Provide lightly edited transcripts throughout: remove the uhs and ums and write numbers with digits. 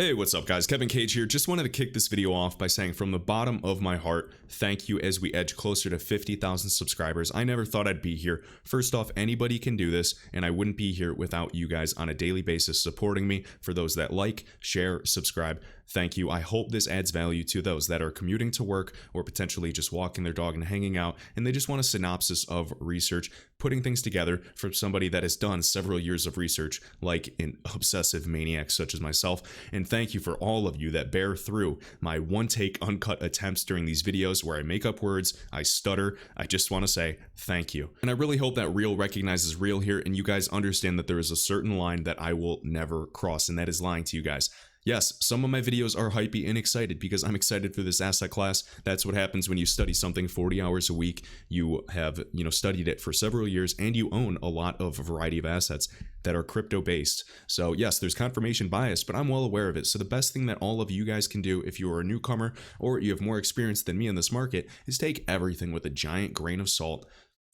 Hey, what's up guys? Kevin Cage here. Just wanted to kick this video off by saying from the bottom of my heart, thank you as we edge closer to 50,000 subscribers. I never thought I'd be here. First off, anybody can do this, and I wouldn't be here without you guys on a daily basis supporting me. For those that like, share, subscribe, thank you. I hope this adds value to those that are commuting to work or potentially just walking their dog and hanging out, and they just want a synopsis of research, putting things together from somebody that has done several years of research, like an obsessive maniac such as myself. And thank you for all of you that bear through my one-take uncut attempts during these videos where I make up words, I stutter. I just want to say thank you. And I really hope that real recognizes real here, and you guys understand that there is a certain line that I will never cross, and that is lying to you guys. Yes, some of my videos are hypey and excited because I'm excited for this asset class. That's what happens when you study something 40 hours a week. You have, studied it for several years, and you own a lot of a variety of assets that are crypto based. So yes, there's confirmation bias, but I'm well aware of it. So the best thing that all of you guys can do if you are a newcomer or you have more experience than me in this market is take everything with a giant grain of salt,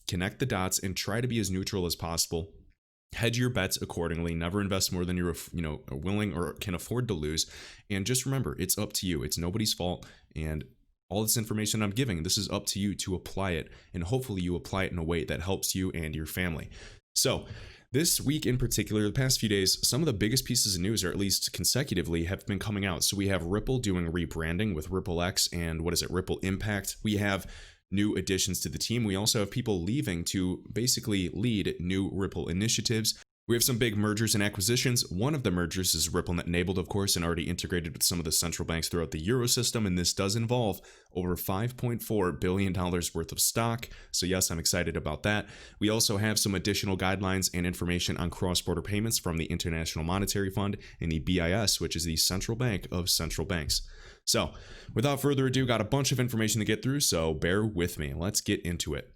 connect the dots, and try to be as neutral as possible. Hedge your bets accordingly. Never invest more than you're willing or can afford to lose. And just remember, it's up to you. It's nobody's fault. And all this information I'm giving, this is up to you to apply it. And hopefully you apply it in a way that helps you and your family. So this week in particular, the past few days, some of the biggest pieces of news, or at least consecutively, have been coming out. So we have Ripple doing rebranding with Ripple X and Ripple Impact. We have new additions to the team. We also have people leaving to basically lead new Ripple initiatives. We have some big mergers and acquisitions. One of the mergers is RippleNet enabled, of course, and already integrated with some of the central banks throughout the Euro system, and this does involve over $5.4 billion worth of stock. So yes, I'm excited about that. We also have some additional guidelines and information on cross-border payments from the International Monetary Fund and the BIS, which is the central bank of central banks. So without further ado, got a bunch of information to get through, so bear with me. Let's get into it.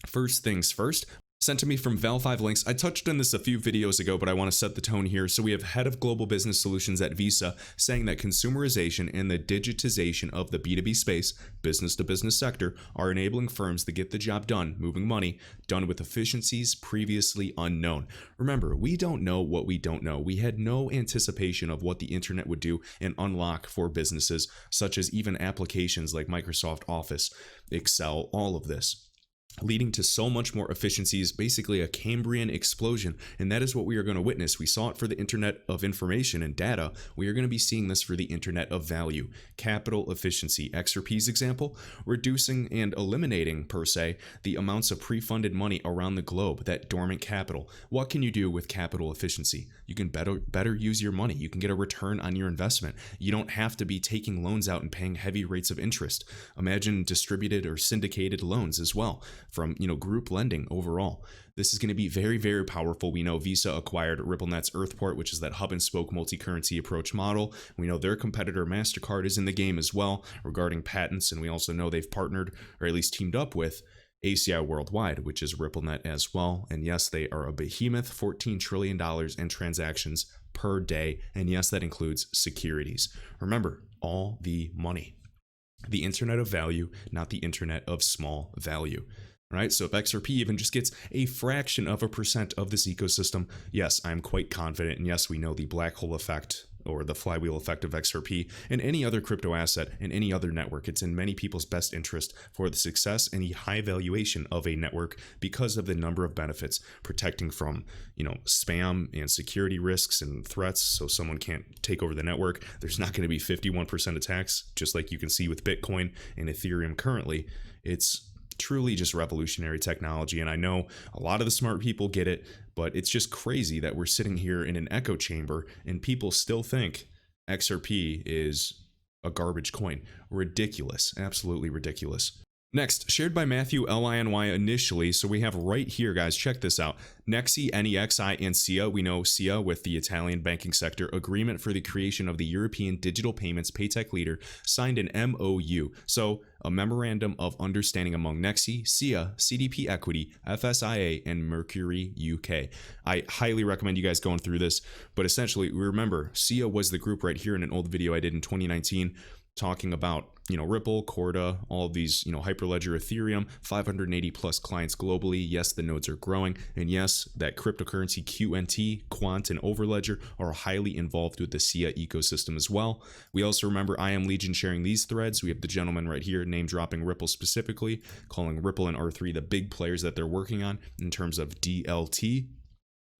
First things first, sent to me from Val5 Links. I touched on this a few videos ago, but I want to set the tone here. So we have Head of Global Business Solutions at Visa saying that consumerization and the digitization of the B2B space, business-to-business sector, are enabling firms to get the job done, moving money, done with efficiencies previously unknown. Remember, we don't know what we don't know. We had no anticipation of what the internet would do and unlock for businesses, such as even applications like Microsoft Office, Excel, all of this, leading to so much more efficiencies, basically a Cambrian explosion. And that is what we are going to witness. We saw it for the Internet of Information and Data. We are going to be seeing this for the Internet of Value, capital efficiency. XRP's example, reducing and eliminating, per se, the amounts of pre-funded money around the globe, that dormant capital. What can you do with capital efficiency? You can better use your money. You can get a return on your investment. You don't have to be taking loans out and paying heavy rates of interest. Imagine distributed or syndicated loans as well, from group lending overall. This is going to be very, very powerful. We know Visa acquired RippleNet's Earthport, which is that hub and spoke multi-currency approach model. We know their competitor MasterCard is in the game as well regarding patents, and we also know they've partnered, or at least teamed up with, ACI Worldwide, which is RippleNet as well. And yes, they are a behemoth, $14 trillion in transactions per day. And yes, that includes securities. Remember, all the money. The Internet of Value, not the Internet of small value. Right? So if XRP even just gets a fraction of a percent of this ecosystem, yes, I'm quite confident. And yes, we know the black hole effect or the flywheel effect of XRP and any other crypto asset and any other network. It's in many people's best interest for the success and the high valuation of a network because of the number of benefits, protecting from, spam and security risks and threats. So someone can't take over the network. There's not going to be 51% attacks, just like you can see with Bitcoin and Ethereum currently. It's truly just revolutionary technology, and I know a lot of the smart people get it, but it's just crazy that we're sitting here in an echo chamber and people still think XRP is a garbage coin. Ridiculous, absolutely ridiculous. Next, shared by Matthew Liny initially, so we have right here, guys, check this out. Nexi, Nexi, and SIA, we know SIA with the Italian banking sector, agreement for the creation of the European digital payments paytech leader, signed an MOU. So a memorandum of understanding among Nexi, SIA, CDP Equity, FSIA, and Mercury UK. I highly recommend you guys going through this, but essentially, remember, SIA was the group right here in an old video I did in 2019. talking about, Ripple, Corda, all of these, Hyperledger, Ethereum, 580 plus clients globally. Yes, the nodes are growing. And yes, that cryptocurrency QNT, Quant, and Overledger are highly involved with the SIA ecosystem as well. We also remember I Am Legion sharing these threads. We have the gentleman right here name dropping Ripple specifically, calling Ripple and R3 the big players that they're working on in terms of DLT.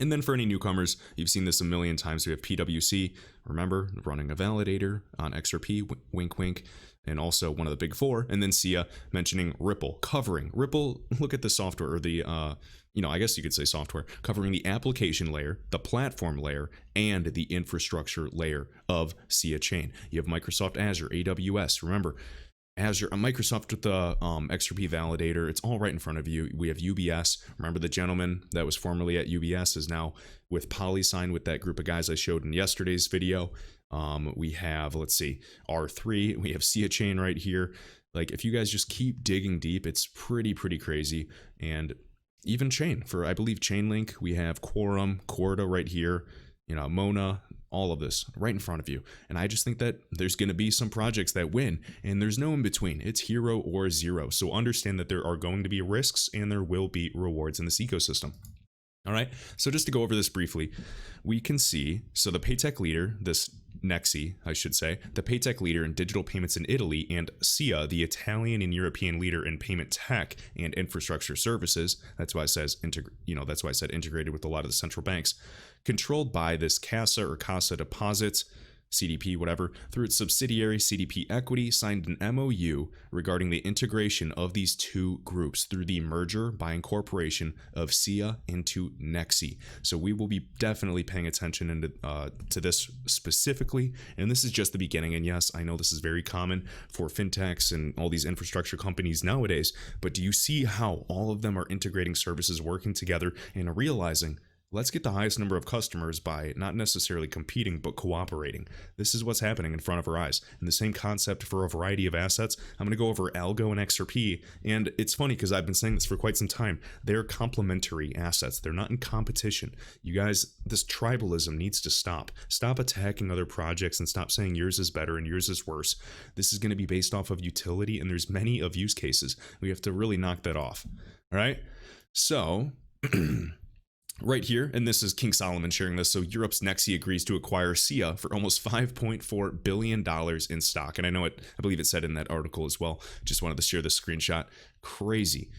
And then for any newcomers, you've seen this a million times. We have PwC, remember, running a validator on XRP, wink, wink, and also one of the big four. And then SIA mentioning Ripple, covering Ripple. Look at the software, or the, I guess you could say software, covering the application layer, the platform layer, and the infrastructure layer of SIA chain. You have Microsoft Azure, AWS. Remember, Azure, Microsoft with the XRP validator, it's all right in front of you. We have UBS. Remember the gentleman that was formerly at UBS is now with PolySign with that group of guys I showed in yesterday's video. We have, let's see, R3. We have SIA chain right here. Like, if you guys just keep digging deep, it's pretty crazy. And even chain for, I believe, Chainlink. We have Quorum, Corda right here. Mona, all of this right in front of you. And I just think that there's going to be some projects that win, and there's no in between. It's hero or zero. So understand that there are going to be risks and there will be rewards in this ecosystem. All right. So just to go over this briefly, we can see, so the paytech leader, this Nexi, I should say, the paytech leader in digital payments in Italy, and SIA, the Italian and European leader in payment tech and infrastructure services. That's why it says that's why I said integrated with a lot of the central banks, controlled by this Casa Deposits, CDP, whatever, through its subsidiary CDP Equity, signed an MOU regarding the integration of these two groups through the merger by incorporation of SIA into Nexi. So we will be definitely paying attention to this specifically, and this is just the beginning. And yes, I know this is very common for fintechs and all these infrastructure companies nowadays, but do you see how all of them are integrating services, working together, and realizing, let's get the highest number of customers by not necessarily competing, but cooperating. This is what's happening in front of our eyes. And the same concept for a variety of assets. I'm going to go over Algo and XRP. And it's funny because I've been saying this for quite some time. They're complementary assets. They're not in competition. You guys, this tribalism needs to stop. Stop attacking other projects and stop saying yours is better and yours is worse. This is going to be based off of utility, and there's many of use cases. We have to really knock that off. All right? So right here, and this is King Solomon sharing this. So Europe's Nexi agrees to acquire SIA for almost $5.4 billion in stock. And I believe it said in that article as well. Just wanted to share this screenshot. Crazy.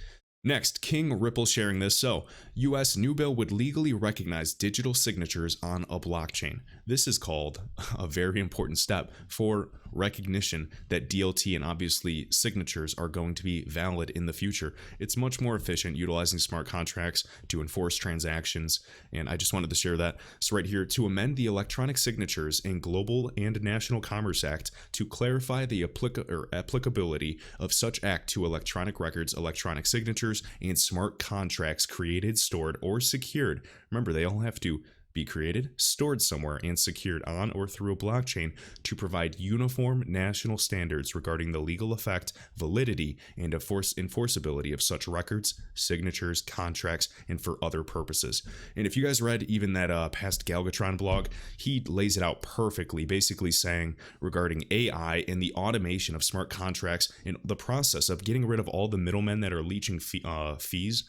Next, King Ripple sharing this. So, U.S. new bill would legally recognize digital signatures on a blockchain. This is called a very important step for recognition that DLT and obviously signatures are going to be valid in the future. It's much more efficient utilizing smart contracts to enforce transactions, and I just wanted to share that. So right here, to amend the Electronic Signatures and Global and National Commerce Act to clarify the applicability of such act to electronic records, electronic signatures, and smart contracts created, stored, or secured. Remember, they all have to be created, stored somewhere, and secured on or through a blockchain to provide uniform national standards regarding the legal effect, validity, and enforceability of such records, signatures, contracts, and for other purposes. And if you guys read even that past Galgatron blog, he lays it out perfectly, basically saying regarding AI and the automation of smart contracts and the process of getting rid of all the middlemen that are leeching fees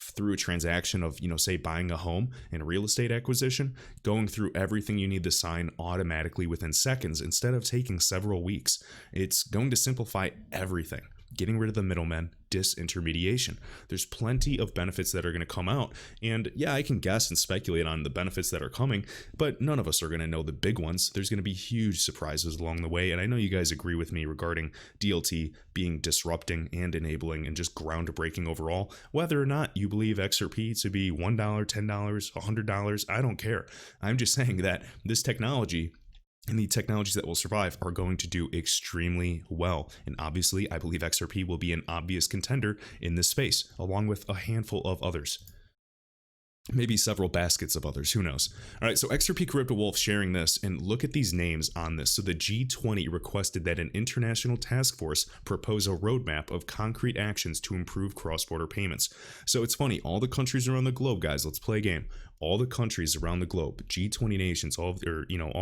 through a transaction of, say, buying a home and real estate acquisition, going through everything you need to sign automatically within seconds instead of taking several weeks. It's going to simplify everything. Getting rid of the middlemen, disintermediation. There's plenty of benefits that are going to come out. And yeah, I can guess and speculate on the benefits that are coming, but none of us are going to know the big ones. There's going to be huge surprises along the way. And I know you guys agree with me regarding DLT being disrupting and enabling and just groundbreaking overall. Whether or not you believe XRP to be $1, $10, $100, I don't care. I'm just saying that this technology and the technologies that will survive are going to do extremely well. And obviously, I believe XRP will be an obvious contender in this space, along with a handful of others. maybe several baskets of others, who knows. All right, so XRP Crypto Wolf sharing this, and look at these names on this. So the G20 requested that an international task force propose a roadmap of concrete actions to improve cross-border payments. So it's funny, all the countries around the globe, guys, let's play a game. All the countries around the globe, G20 nations, all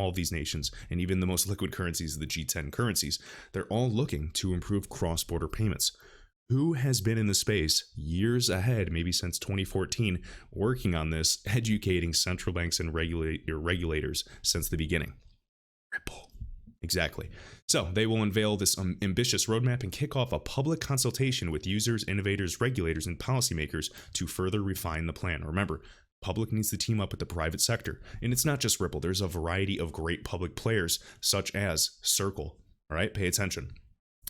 of these nations, and even the most liquid currencies, the G10 currencies, they're all looking to improve cross-border payments. Who has been in the space years ahead, maybe since 2014, working on this, educating central banks and regulators since the beginning? Ripple. Exactly. So they will unveil this ambitious roadmap and kick off a public consultation with users, innovators, regulators, and policymakers to further refine the plan. Remember, public needs to team up with the private sector. And it's not just Ripple. There's a variety of great public players, such as Circle. All right, pay attention.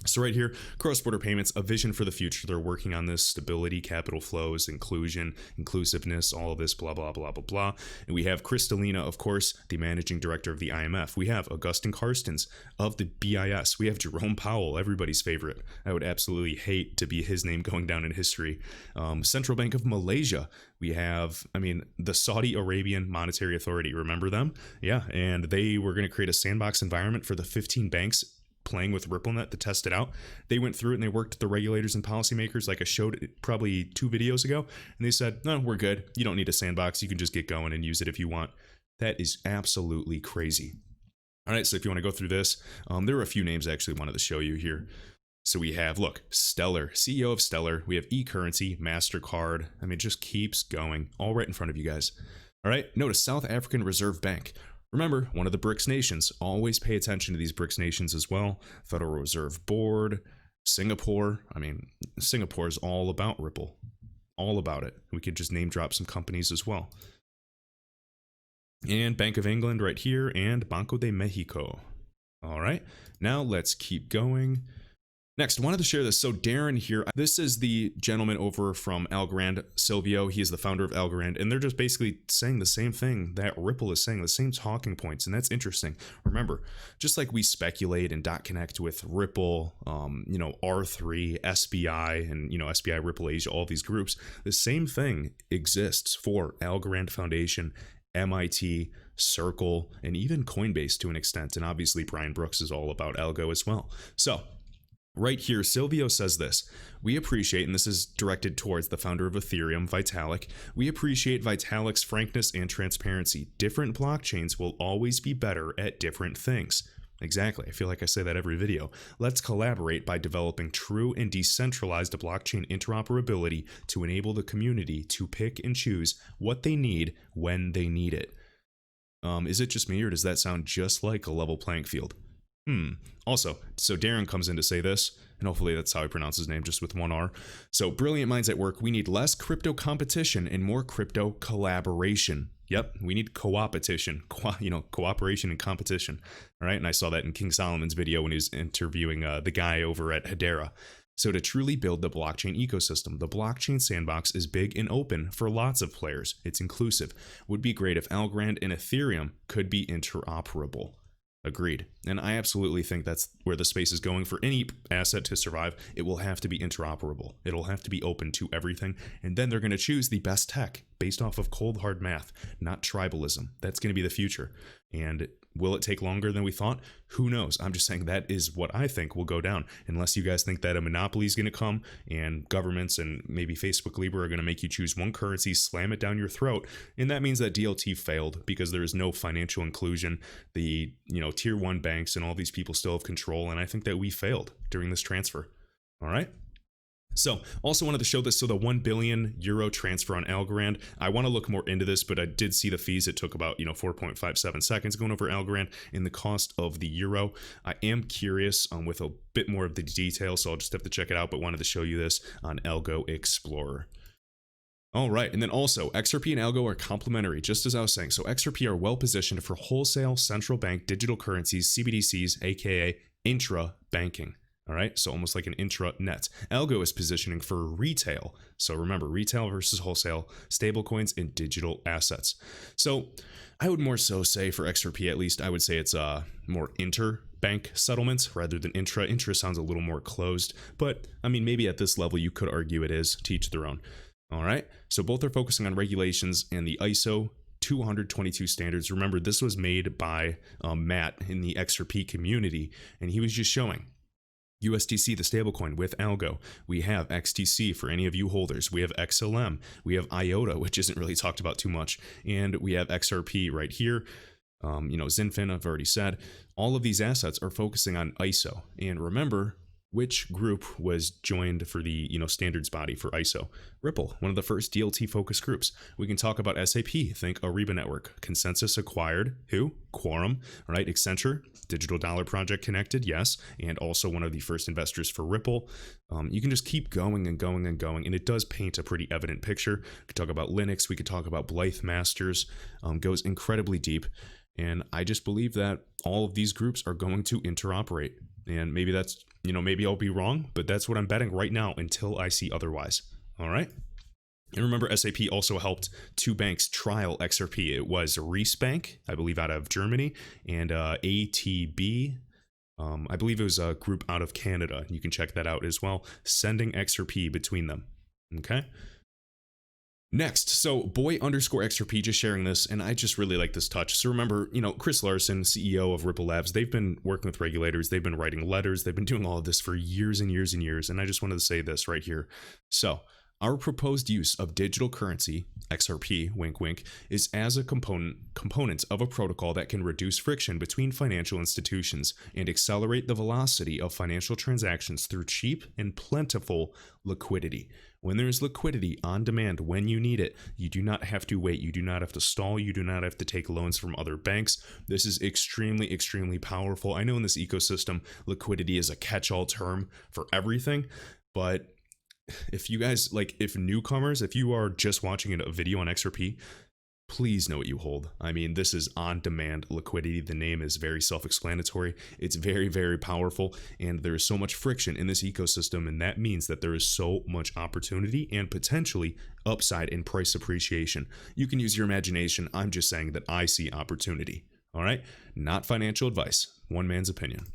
So right here, cross-border payments, a vision for the future. They're working on this: stability, capital flows, inclusion, inclusiveness, all of this, blah, blah, blah, blah, blah. And we have Kristalina, of course, the managing director of the IMF. We have Augustin Carstens of the BIS. We have Jerome Powell, everybody's favorite. I would absolutely hate to be his name going down in history. Central Bank of Malaysia. We have, the Saudi Arabian Monetary Authority. Remember them? Yeah, and they were going to create a sandbox environment for the 15 banks playing with RippleNet to test it out. They went through it and they worked with the regulators and policymakers, like I showed probably 2 videos ago, and they said, no, we're good. You don't need a sandbox. You can just get going and use it if you want. That is absolutely crazy. All right, so if you want to go through this, there are a few names I actually wanted to show you here. So we have, look, Stellar, CEO of Stellar. We have eCurrency, MasterCard. It just keeps going, all right in front of you guys. All right, notice South African Reserve Bank. Remember, one of the BRICS nations. Always pay attention to these BRICS nations as well. Federal Reserve Board, Singapore. Singapore is all about Ripple. All about it. We could just name drop some companies as well. And Bank of England right here, and Banco de Mexico. All right, now let's keep going. Next, I wanted to share this. So Darren here, this is the gentleman over from Algorand, Silvio. He is the founder of Algorand, and they're just basically saying the same thing that Ripple is saying, the same talking points, and that's interesting. Remember, just like we speculate and .connect with Ripple, R3, SBI, and SBI, Ripple Asia, all these groups, the same thing exists for Algorand Foundation, MIT, Circle, and even Coinbase to an extent. And obviously Brian Brooks is all about Algo as well. So right here, Silvio says this: we appreciate, and this is directed towards the founder of Ethereum, Vitalik, we appreciate Vitalik's frankness and transparency. Different blockchains will always be better at different things. Exactly. I feel like I say that every video. Let's collaborate by developing true and decentralized blockchain interoperability to enable the community to pick and choose what they need when they need it. Is it just me, or does that sound just like a level playing field? Also, so Darren comes in to say this, and hopefully that's how I pronounce his name, just with one R. So, brilliant minds at work. We need less crypto competition and more crypto collaboration. Yep, we need cooperation and competition. All right, and I saw that in King Solomon's video when he was interviewing the guy over at Hedera. So to truly build the blockchain ecosystem, the blockchain sandbox is big and open for lots of players. It's inclusive. Would be great if Algorand and Ethereum could be interoperable. Agreed. And I absolutely think that's where the space is going. For any asset to survive, it will have to be interoperable. It'll have to be open to everything. And then they're going to choose the best tech based off of cold hard math, not tribalism. That's going to be the future. And will it take longer than we thought? Who knows? I'm just saying that is what I think will go down. Unless you guys think that a monopoly is going to come and governments and maybe Facebook Libra are going to make you choose one currency, slam it down your throat. And that means that DLT failed because there is no financial inclusion. The tier 1 banks and all these people still have control. And I think that we failed during this transfer. All right. So also wanted to show this. So the 1 billion euro transfer on Algorand, I want to look more into this, but I did see the fees. It took about 4.57 seconds going over Algorand in the cost of the euro. I am curious with a bit more of the details, so I'll just have to check it out, but wanted to show you this on Algo Explorer. All right, and then also XRP and Algo are complementary, just as I was saying. So XRP are well positioned for wholesale central bank digital currencies, CBDCs, aka intra banking. All right, so almost like an intranet. Algo is positioning for retail. So remember, retail versus wholesale, stablecoins, and digital assets. So I would more so say for XRP, at least, I would say it's more interbank settlements rather than intra. Intra sounds a little more closed, but maybe at this level you could argue it is, to each their own. All right. So both are focusing on regulations and the ISO 222 standards. Remember, this was made by Matt in the XRP community, and he was just showing USDC, the stablecoin, with Algo. We have XTC for any of you holders. We have XLM. We have IOTA, which isn't really talked about too much. And we have XRP right here. Zinfin, I've already said. All of these assets are focusing on ISO. And remember, which group was joined for the standards body for ISO? Ripple, one of the first DLT focused groups. We can talk about SAP, think Ariba Network. Consensus acquired who? Quorum, right? Accenture, Digital Dollar Project connected, yes, and also one of the first investors for Ripple. You can just keep going and going and going, and it does paint a pretty evident picture. We could talk about Linux, we could talk about Blythe Masters, goes incredibly deep. And I just believe that all of these groups are going to interoperate. And maybe that's, maybe I'll be wrong, but that's what I'm betting right now until I see otherwise. All right. And remember, SAP also helped two banks trial XRP. It was Reisbank, I believe, out of Germany, and ATB. I believe it was a group out of Canada. You can check that out as well, sending XRP between them. Okay. Next, so boy_XRP just sharing this, and I just really like this touch. So remember, Chris Larsen, CEO of Ripple Labs, they've been working with regulators, they've been writing letters, they've been doing all of this for years and years and years, and I just wanted to say this right here. So, our proposed use of digital currency, XRP, wink wink, is as a component of a protocol that can reduce friction between financial institutions and accelerate the velocity of financial transactions through cheap and plentiful liquidity. When there is liquidity on demand when you need it, you do not have to wait, you do not have to stall, you do not have to take loans from other banks. This is extremely, extremely powerful. I know in this ecosystem, liquidity is a catch-all term for everything, but if you guys, if newcomers, if you are just watching a video on XRP, please know what you hold. I mean, this is on-demand liquidity. The name is very self-explanatory. It's very, very powerful, and there is so much friction in this ecosystem, and that means that there is so much opportunity and potentially upside in price appreciation. You can use your imagination. I'm just saying that I see opportunity. All right? Not financial advice. One man's opinion.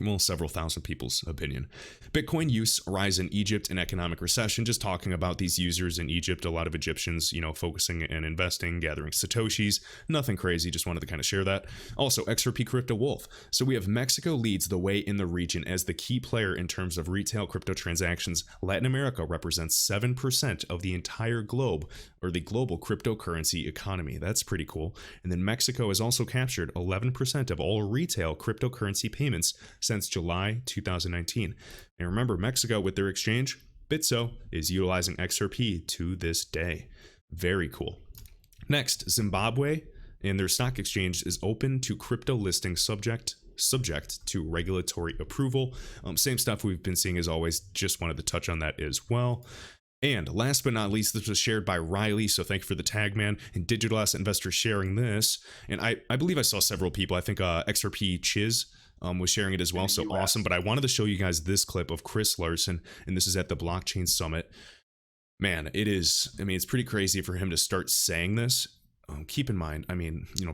Well, several thousand people's opinion. Bitcoin use rise in Egypt and economic recession. Just talking about these users in Egypt, a lot of Egyptians, focusing and investing, gathering Satoshis. Nothing crazy, just wanted to kind of share that. Also, XRP Crypto Wolf. So we have Mexico leads the way in the region as the key player in terms of retail crypto transactions. Latin America represents 7% of the entire globe, or the global cryptocurrency economy. That's pretty cool. And then Mexico has also captured 11% of all retail cryptocurrency payments since July 2019. And remember, Mexico, with their exchange, Bitso, is utilizing XRP to this day. Very cool. Next, Zimbabwe and their stock exchange is open to crypto listing subject to regulatory approval. Same stuff we've been seeing as always. Just wanted to touch on that as well. And last but not least, this was shared by Riley, so thank you for the tag, man, and Digital Asset Investor sharing this. And I believe I saw several people. I think XRP Chiz was sharing it as well, so awesome. But I wanted to show you guys this clip of Chris Larsen, and this is at the Blockchain Summit. Man, it's pretty crazy for him to start saying this. Keep in mind,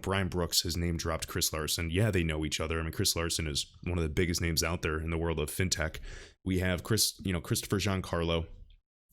Brian Brooks has name dropped Chris Larsen. Yeah, they know each other. Chris Larsen is one of the biggest names out there in the world of fintech. We have Christopher Giancarlo.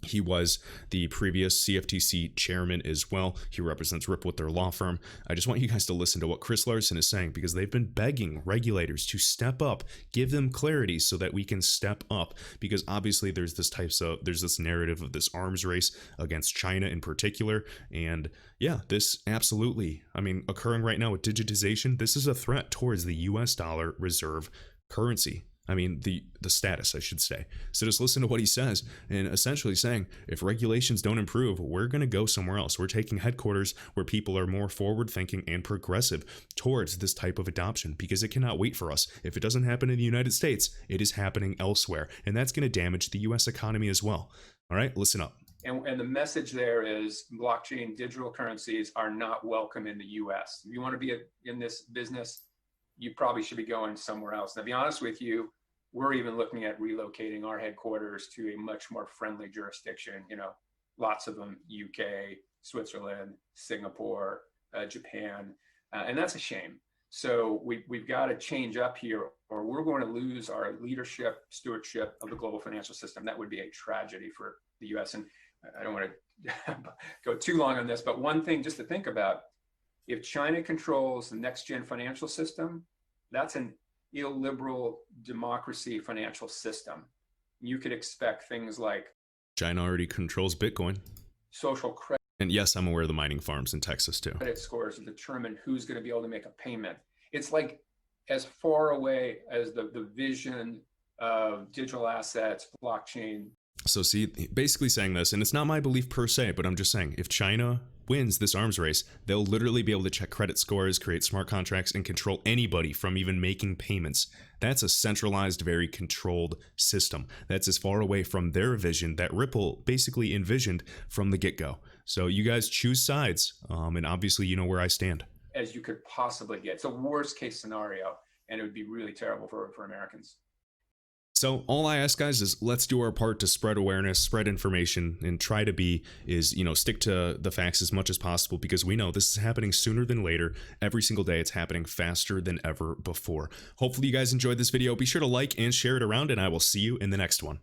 He was the previous CFTC chairman as well. He represents Ripple with their law firm. I just want you guys to listen to what Chris Larsen is saying, because they've been begging regulators to step up, give them clarity so that we can step up, because obviously there's this narrative of this arms race against China in particular. And yeah, this absolutely, occurring right now with digitization, this is a threat towards the US dollar reserve currency. The status, I should say. So just listen to what he says, and essentially saying, if regulations don't improve, we're going to go somewhere else. We're taking headquarters where people are more forward-thinking and progressive towards this type of adoption, because it cannot wait for us. If it doesn't happen in the United States, it is happening elsewhere, and that's going to damage the U.S. economy as well. All right, listen up. And the message there is blockchain digital currencies are not welcome in the U.S. If you want to be in this business, you probably should be going somewhere else. Now, to be honest with you, we're even looking at relocating our headquarters to a much more friendly jurisdiction. Lots of them, UK, Switzerland, Singapore, Japan, and that's a shame. So we've got to change up here, or we're going to lose our leadership, stewardship of the global financial system. That would be a tragedy for the US. And I don't want to go too long on this, but one thing just to think about, if China controls the next gen financial system, that's an illiberal democracy financial system. You could expect things like China already controls Bitcoin. social credit And yes, I'm aware of the mining farms in Texas too. scores to determine who's going to be able to make a payment. It's like as far away as the vision of digital assets, blockchain. So see, basically saying this, and it's not my belief per se, but I'm just saying, if China wins this arms race, they'll literally be able to check credit scores, create smart contracts, and control anybody from even making payments. That's a centralized, very controlled system. That's as far away from their vision that Ripple basically envisioned from the get-go. So you guys choose sides, and obviously you know where I stand. As you could possibly get. It's a worst case scenario, and it would be really terrible for Americans. So all I ask, guys, is let's do our part to spread awareness, spread information, and try to stick to the facts as much as possible, because we know this is happening sooner than later. Every single day it's happening faster than ever before. Hopefully you guys enjoyed this video. Be sure to like and share it around, and I will see you in the next one.